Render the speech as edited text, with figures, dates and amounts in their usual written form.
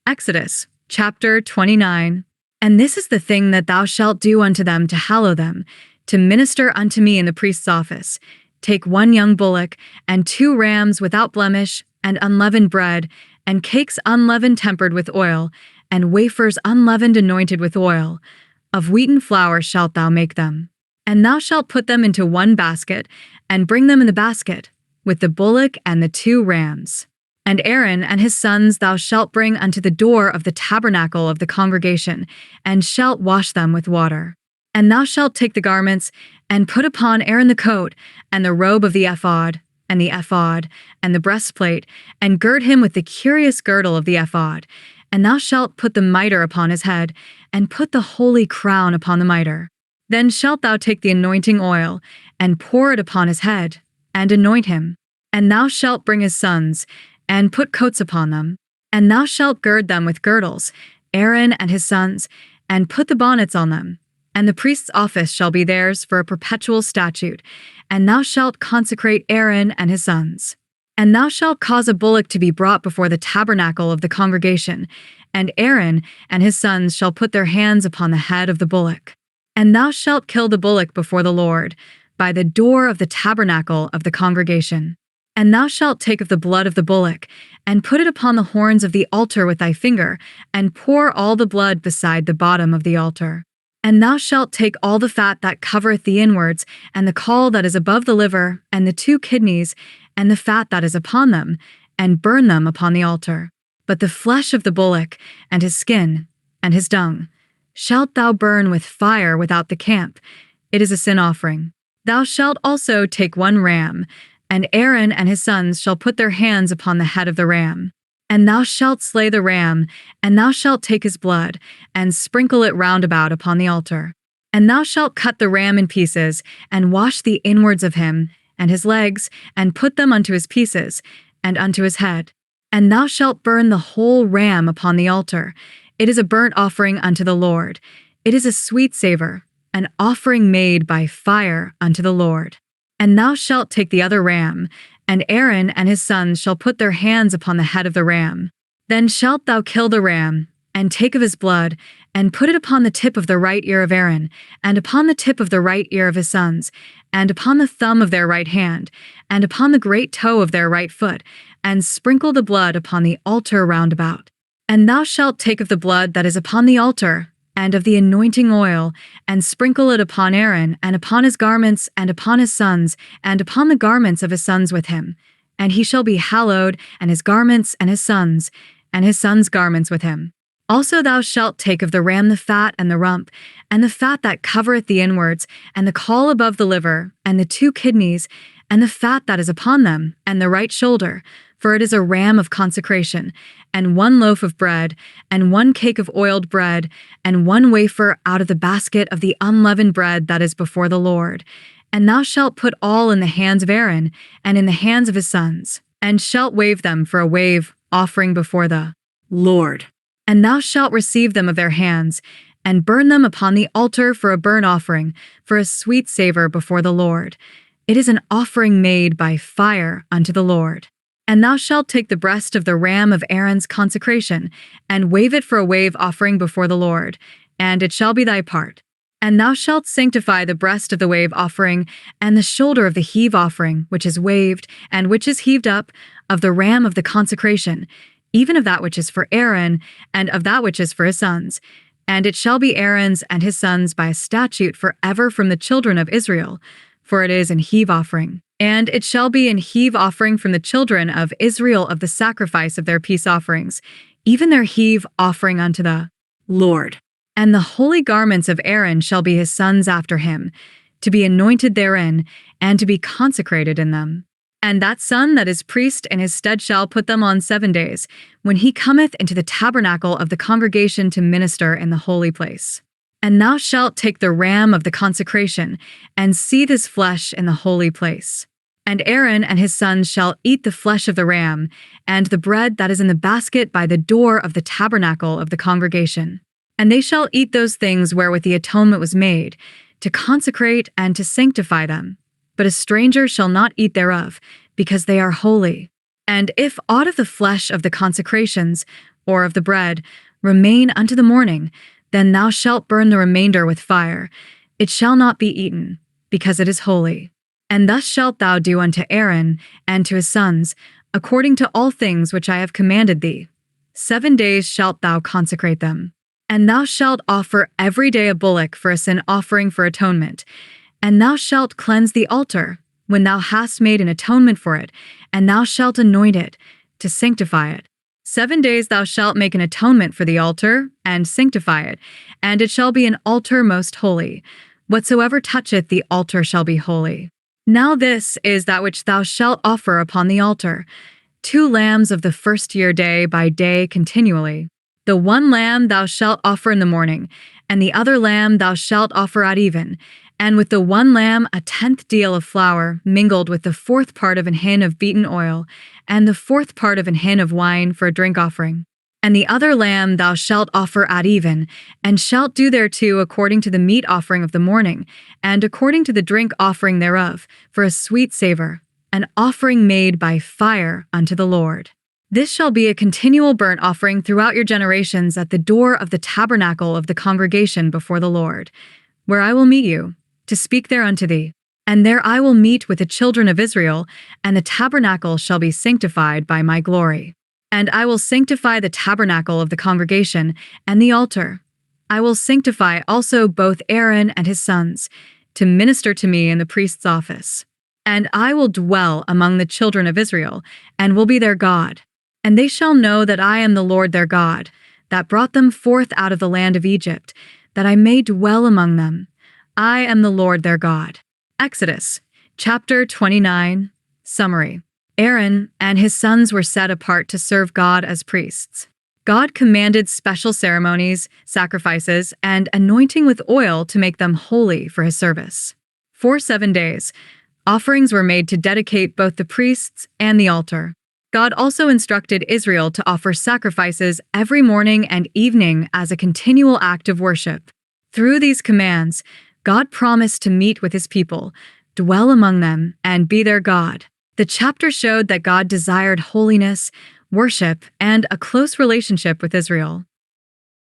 Exodus chapter 29. And this is the thing that thou shalt do unto them to hallow them, to minister unto me in the priest's office. Take 1 young bullock, and 2 rams without blemish, and unleavened bread, and cakes unleavened tempered with oil, and wafers unleavened anointed with oil. Of wheaten flour shalt thou make them. And thou shalt put them into 1 basket, and bring them in the basket, with the bullock and the 2 rams. And Aaron and his sons thou shalt bring unto the door of the tabernacle of the congregation, and shalt wash them with water. And thou shalt take the garments, and put upon Aaron the coat, and the robe of the ephod, and the breastplate, and gird him with the curious girdle of the ephod. And thou shalt put the mitre upon his head, and put the holy crown upon the mitre. Then shalt thou take the anointing oil, and pour it upon his head, and anoint him. And thou shalt bring his sons, and put coats upon them. And thou shalt gird them with girdles, Aaron and his sons, and put the bonnets on them. And the priest's office shall be theirs for a perpetual statute, and thou shalt consecrate Aaron and his sons. And thou shalt cause a bullock to be brought before the tabernacle of the congregation, and Aaron and his sons shall put their hands upon the head of the bullock. And thou shalt kill the bullock before the Lord, by the door of the tabernacle of the congregation. And thou shalt take of the blood of the bullock, and put it upon the horns of the altar with thy finger, and pour all the blood beside the bottom of the altar. And thou shalt take all the fat that covereth the inwards, and the caul that is above the liver, and the 2 kidneys, and the fat that is upon them, and burn them upon the altar. But the flesh of the bullock, and his skin, and his dung, shalt thou burn with fire without the camp. It is a sin offering. Thou shalt also take 1 ram, and Aaron and his sons shall put their hands upon the head of the ram. And thou shalt slay the ram, and thou shalt take his blood, and sprinkle it round about upon the altar. And thou shalt cut the ram in pieces, and wash the inwards of him, and his legs, and put them unto his pieces, and unto his head. And thou shalt burn the whole ram upon the altar. It is a burnt offering unto the Lord. It is a sweet savor, an offering made by fire unto the Lord. And thou shalt take the other ram, and Aaron and his sons shall put their hands upon the head of the ram. Then shalt thou kill the ram, and take of his blood, and put it upon the tip of the right ear of Aaron, and upon the tip of the right ear of his sons, and upon the thumb of their right hand, and upon the great toe of their right foot, and sprinkle the blood upon the altar round about. And thou shalt take of the blood that is upon the altar, and of the anointing oil, and sprinkle it upon Aaron, and upon his garments, and upon his sons, and upon the garments of his sons with him. And he shall be hallowed, and his garments sons' garments with him. Also thou shalt take of the ram the fat and the rump, and the fat that covereth the inwards, and the caul above the liver, and the 2 kidneys, and the fat that is upon them, and the right shoulder, for it is a ram of consecration, and 1 loaf of bread, and 1 cake of oiled bread, and 1 wafer out of the basket of the unleavened bread that is before the Lord. And thou shalt put all in the hands of Aaron, and in the hands of his sons, and shalt wave them for a wave offering before the Lord. And thou shalt receive them of their hands, and burn them upon the altar for a burnt offering, for a sweet savor before the Lord. It is an offering made by fire unto the Lord. And thou shalt take the breast of the ram of Aaron's consecration, and wave it for a wave offering before the Lord, and it shall be thy part. And thou shalt sanctify the breast of the wave offering, and the shoulder of the heave offering, which is waved, and which is heaved up, of the ram of the consecration, even of that which is for Aaron, and of that which is for his sons. And it shall be Aaron's and his sons by a statute forever from the children of Israel, for it is an heave offering. And it shall be an heave offering from the children of Israel of the sacrifice of their peace offerings, even their heave offering unto the Lord. And the holy garments of Aaron shall be his sons after him, to be anointed therein, and to be consecrated in them. And that son that is priest in his stead shall put them on 7 days, when he cometh into the tabernacle of the congregation to minister in the holy place. And thou shalt take the ram of the consecration, and seethe his flesh in the holy place. And Aaron and his sons shall eat the flesh of the ram, and the bread that is in the basket by the door of the tabernacle of the congregation. And they shall eat those things wherewith the atonement was made, to consecrate and to sanctify them. But a stranger shall not eat thereof, because they are holy. And if aught of the flesh of the consecrations, or of the bread, remain unto the morning, then thou shalt burn the remainder with fire. It shall not be eaten, because it is holy. And thus shalt thou do unto Aaron and to his sons, according to all things which I have commanded thee. 7 days shalt thou consecrate them. And thou shalt offer every day a bullock for a sin offering for atonement. And thou shalt cleanse the altar, when thou hast made an atonement for it, and thou shalt anoint it, to sanctify it. 7 days thou shalt make an atonement for the altar, and sanctify it, and it shall be an altar most holy. Whatsoever toucheth the altar shall be holy. Now this is that which thou shalt offer upon the altar: 2 lambs of the first year day by day continually. The 1 lamb thou shalt offer in the morning, and the other lamb thou shalt offer at even, and with the 1 lamb 1/10 deal of flour, mingled with the 4th part of an hin of beaten oil, and the 4th part of an hin of wine for a drink offering. And the other lamb thou shalt offer at even, and shalt do thereto according to the meat offering of the morning, and according to the drink offering thereof, for a sweet savour, an offering made by fire unto the Lord. This shall be a continual burnt offering throughout your generations at the door of the tabernacle of the congregation before the Lord, where I will meet you, to speak there unto thee. And there I will meet with the children of Israel, and the tabernacle shall be sanctified by my glory. And I will sanctify the tabernacle of the congregation and the altar. I will sanctify also both Aaron and his sons, to minister to me in the priest's office. And I will dwell among the children of Israel, and will be their God. And they shall know that I am the Lord their God, that brought them forth out of the land of Egypt, that I may dwell among them. I am the Lord their God. Exodus, chapter 29, summary. Aaron and his sons were set apart to serve God as priests. God commanded special ceremonies, sacrifices, and anointing with oil to make them holy for his service. For 7 days, offerings were made to dedicate both the priests and the altar. God also instructed Israel to offer sacrifices every morning and evening as a continual act of worship. Through these commands, God promised to meet with his people, dwell among them, and be their God. The chapter showed that God desired holiness, worship, and a close relationship with Israel.